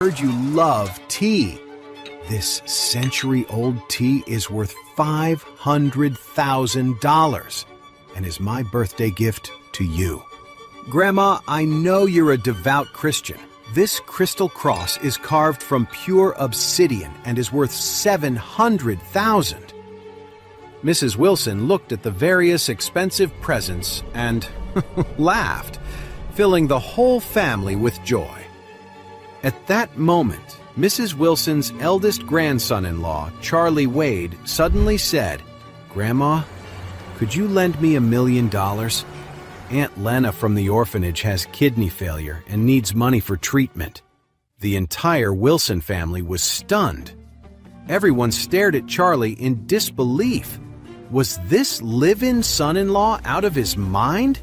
Heard you love tea. This century-old tea is worth $500,000 and is my birthday gift to you. Grandma, I know you're a devout Christian. This crystal cross is carved from pure obsidian and is worth $700,000. Mrs. Wilson looked at the various expensive presents and laughed, filling the whole family with joy. At that moment, Mrs. Wilson's eldest grandson-in-law, Charlie Wade, suddenly said, "Grandma, could you lend me $1 million? Aunt Lena from the orphanage has kidney failure and needs money for treatment." The entire Wilson family was stunned. Everyone stared at Charlie in disbelief. Was this live-in son-in-law out of his mind?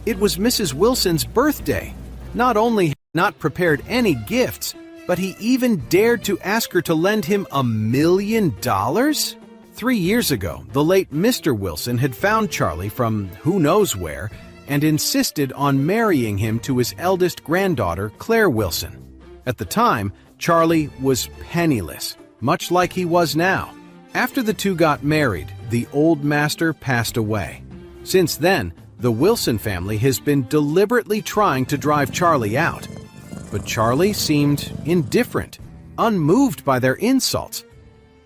It was Mrs. Wilson's birthday. Not only had he not prepared any gifts, but he even dared to ask her to lend him $1 million? 3 years ago, the late Mr. Wilson had found Charlie from who knows where and insisted on marrying him to his eldest granddaughter, Claire Wilson. At the time, Charlie was penniless, much like he was now. After the two got married, the old master passed away. Since then, the Wilson family has been deliberately trying to drive Charlie out. But Charlie seemed indifferent, unmoved by their insults.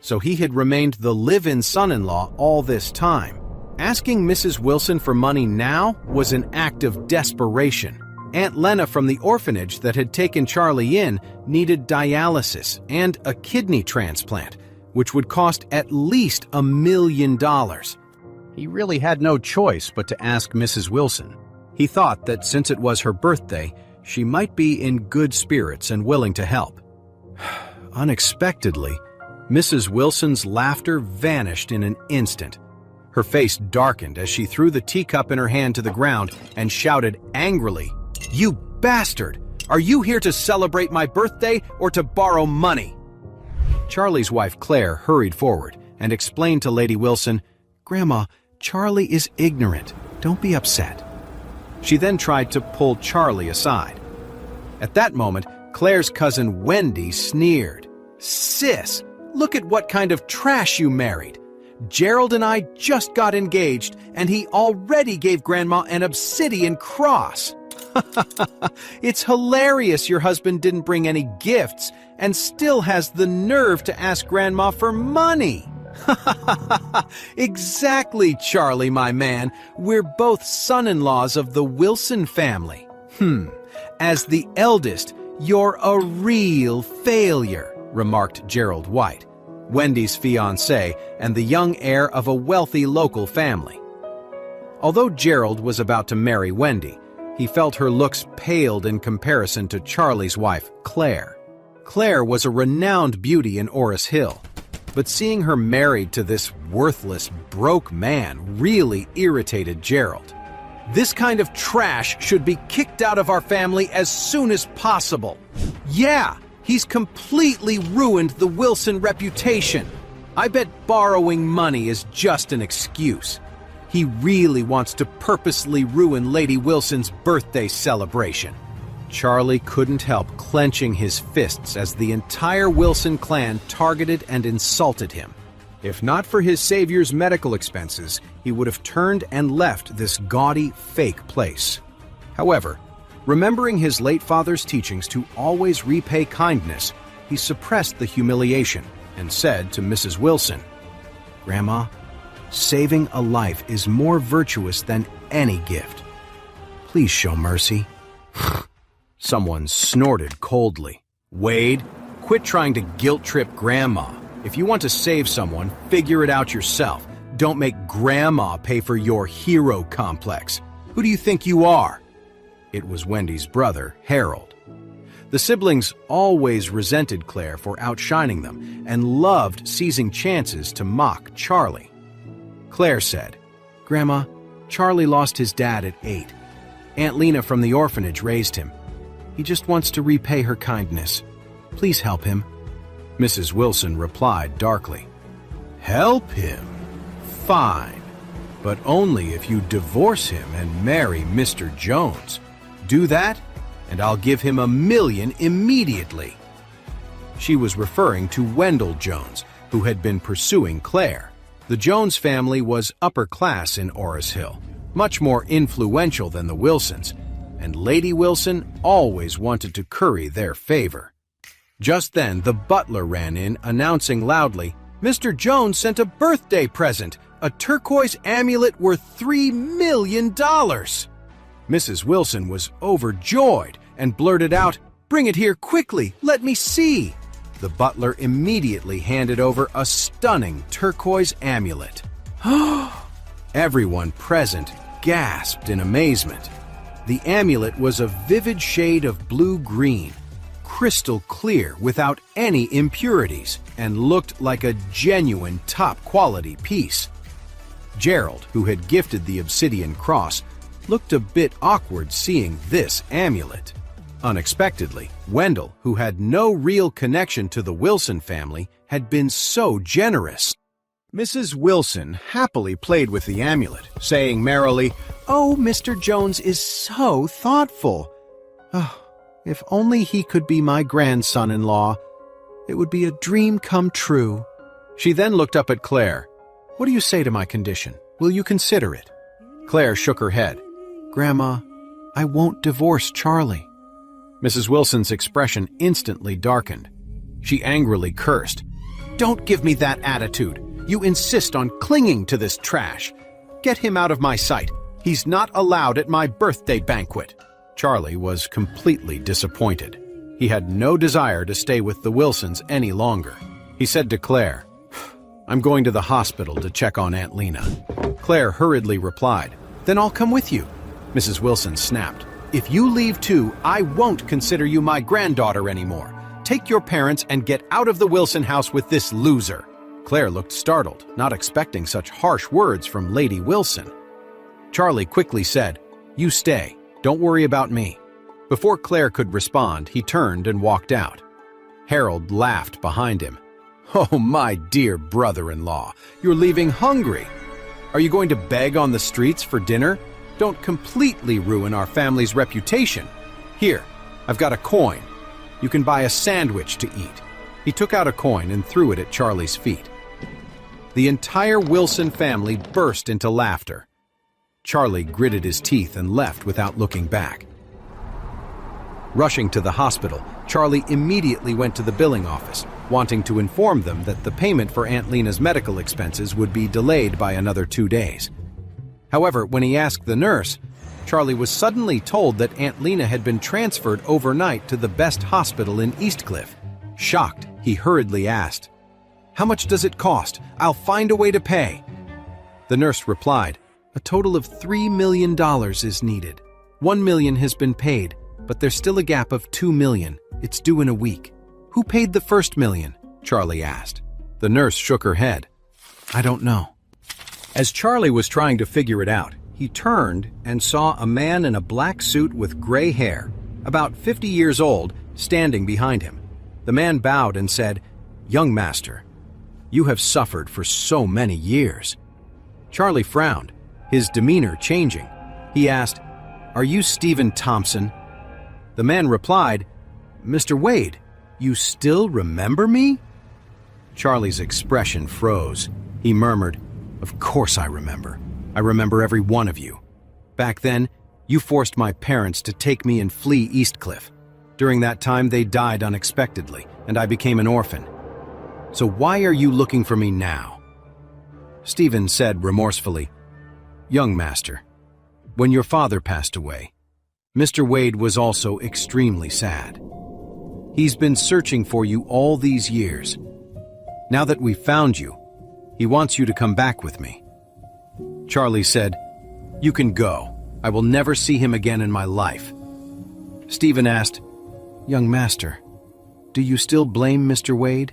So he had remained the live-in son-in-law all this time. Asking Mrs. Wilson for money now was an act of desperation. Aunt Lena from the orphanage that had taken Charlie in needed dialysis and a kidney transplant, which would cost at least $1 million. He really had no choice but to ask Mrs. Wilson. He thought that since it was her birthday, she might be in good spirits and willing to help. Unexpectedly, Mrs. Wilson's laughter vanished in an instant. Her face darkened as she threw the teacup in her hand to the ground and shouted angrily, "You bastard! Are you here to celebrate my birthday or to borrow money?" Charlie's wife Claire hurried forward and explained to Lady Wilson, "Grandma, Charlie is ignorant. Don't be upset." She then tried to pull Charlie aside. At that moment, Claire's cousin Wendy sneered. "Sis, look at what kind of trash you married. Gerald and I just got engaged, and he already gave Grandma an obsidian cross." "It's hilarious your husband didn't bring any gifts and still has the nerve to ask Grandma for money." "Exactly, Charlie, my man. We're both son-in-laws of the Wilson family." As the eldest, you're a real failure," remarked Gerald White, Wendy's fiancé and the young heir of a wealthy local family. Although Gerald was about to marry Wendy, he felt her looks paled in comparison to Charlie's wife, Claire. Claire was a renowned beauty in Orris Hill, but seeing her married to this worthless, broke man really irritated Gerald. "This kind of trash should be kicked out of our family as soon as possible. Yeah, he's completely ruined the Wilson reputation. I bet borrowing money is just an excuse. He really wants to purposely ruin Lady Wilson's birthday celebration." Charlie couldn't help clenching his fists as the entire Wilson clan targeted and insulted him. If not for his savior's medical expenses, he would have turned and left this gaudy, fake place. However, remembering his late father's teachings to always repay kindness, he suppressed the humiliation and said to Mrs. Wilson, "Grandma, saving a life is more virtuous than any gift. Please show mercy." Someone snorted coldly. "Wade, quit trying to guilt-trip Grandma. If you want to save someone, figure it out yourself. Don't make Grandma pay for your hero complex. Who do you think you are?" It was Wendy's brother, Harold. The siblings always resented Claire for outshining them and loved seizing chances to mock Charlie. Claire said, "Grandma, Charlie lost his dad at 8. Aunt Lena from the orphanage raised him. He just wants to repay her kindness. Please help him." Mrs. Wilson replied darkly, "Help him? Fine, but only if you divorce him and marry Mr. Jones. Do that, and I'll give him $1 million immediately." She was referring to Wendell Jones, who had been pursuing Claire. The Jones family was upper class in Orris Hill, much more influential than the Wilsons, and Lady Wilson always wanted to curry their favor. Just then, the butler ran in, announcing loudly, "Mr. Jones sent a birthday present, a turquoise amulet worth $3 million. Mrs. Wilson was overjoyed and blurted out, "Bring it here quickly, let me see." The butler immediately handed over a stunning turquoise amulet. Everyone present gasped in amazement. The amulet was a vivid shade of blue-green, crystal clear without any impurities, and looked like a genuine top-quality piece. Gerald, who had gifted the obsidian cross, looked a bit awkward seeing this amulet. Unexpectedly, Wendell, who had no real connection to the Wilson family, had been so generous. Mrs. Wilson happily played with the amulet, saying merrily, "Oh, Mr. Jones is so thoughtful. Oh, if only he could be my grandson-in-law. It would be a dream come true." She then looked up at Claire. "What do you say to my condition? Will you consider it?" Claire shook her head. "Grandma, I won't divorce Charlie." Mrs. Wilson's expression instantly darkened. She angrily cursed. "Don't give me that attitude. You insist on clinging to this trash. Get him out of my sight. He's not allowed at my birthday banquet." Charlie was completely disappointed. He had no desire to stay with the Wilsons any longer. He said to Claire, "I'm going to the hospital to check on Aunt Lena." Claire hurriedly replied, "Then I'll come with you." Mrs. Wilson snapped, "If you leave too, I won't consider you my granddaughter anymore. Take your parents and get out of the Wilson house with this loser." Claire looked startled, not expecting such harsh words from Lady Wilson. Charlie quickly said, "You stay. Don't worry about me." Before Claire could respond, he turned and walked out. Harold laughed behind him. "Oh, my dear brother-in-law, you're leaving hungry. Are you going to beg on the streets for dinner? Don't completely ruin our family's reputation. Here, I've got a coin. You can buy a sandwich to eat." He took out a coin and threw it at Charlie's feet. The entire Wilson family burst into laughter. Charlie gritted his teeth and left without looking back. Rushing to the hospital, Charlie immediately went to the billing office, wanting to inform them that the payment for Aunt Lena's medical expenses would be delayed by another 2 days. However, when he asked the nurse, Charlie was suddenly told that Aunt Lena had been transferred overnight to the best hospital in Eastcliff. Shocked, he hurriedly asked, "How much does it cost? I'll find a way to pay." The nurse replied, "A total of $3 million is needed. $1 million has been paid, but there's still a gap of $2 million. It's due in a week." "Who paid the first $1 million?" Charlie asked. The nurse shook her head. "I don't know." As Charlie was trying to figure it out, he turned and saw a man in a black suit with gray hair, about 50 years old, standing behind him. The man bowed and said, "Young master, you have suffered for so many years." Charlie frowned, his demeanor changing. He asked, "Are you Stephen Thompson?" The man replied, "Mr. Wade, you still remember me?" Charlie's expression froze. He murmured, "Of course I remember. I remember every one of you. Back then, you forced my parents to take me and flee Eastcliff. During that time, they died unexpectedly, and I became an orphan. So why are you looking for me now?" Stephen said remorsefully, "Young master, when your father passed away, Mr. Wade was also extremely sad. He's been searching for you all these years. Now that we've found you, he wants you to come back with me." Charlie said, "You can go. I will never see him again in my life." Stephen asked, "Young master, do you still blame Mr. Wade?"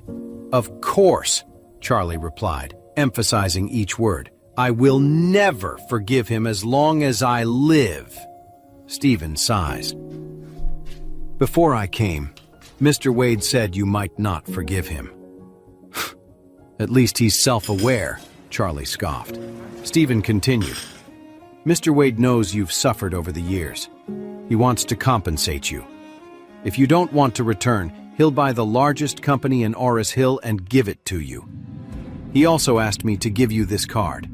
"Of course," Charlie replied, emphasizing each word. "I will never forgive him as long as I live." Stephen sighs. "Before I came, Mr. Wade said you might not forgive him." "At least he's self-aware," Charlie scoffed. Stephen continued, "Mr. Wade knows you've suffered over the years. He wants to compensate you. If you don't want to return, He'll buy the largest company in Oris Hill and give it to you. He also asked me to give you this card.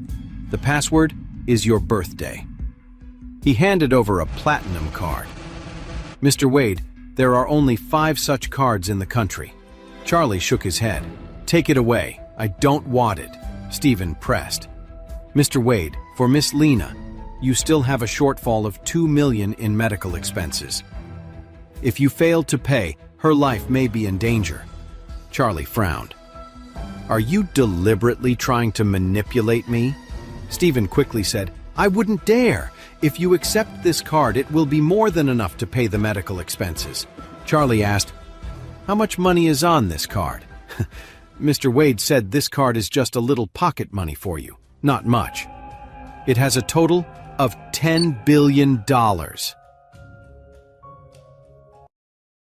The password is your birthday." He handed over a platinum card. "Mr. Wade, there are only 5 such cards in the country." Charlie shook his head. "Take it away. I don't want it," Stephen pressed. "Mr. Wade, for Miss Lena, you still have a shortfall of $2 million in medical expenses. If you fail to pay, her life may be in danger." Charlie frowned. "Are you deliberately trying to manipulate me?" Stephen quickly said, "I wouldn't dare. If you accept this card, it will be more than enough to pay the medical expenses." Charlie asked, "How much money is on this card?" Mr. Wade said, "This card is just a little pocket money for you. Not much. It has a total of $10 billion.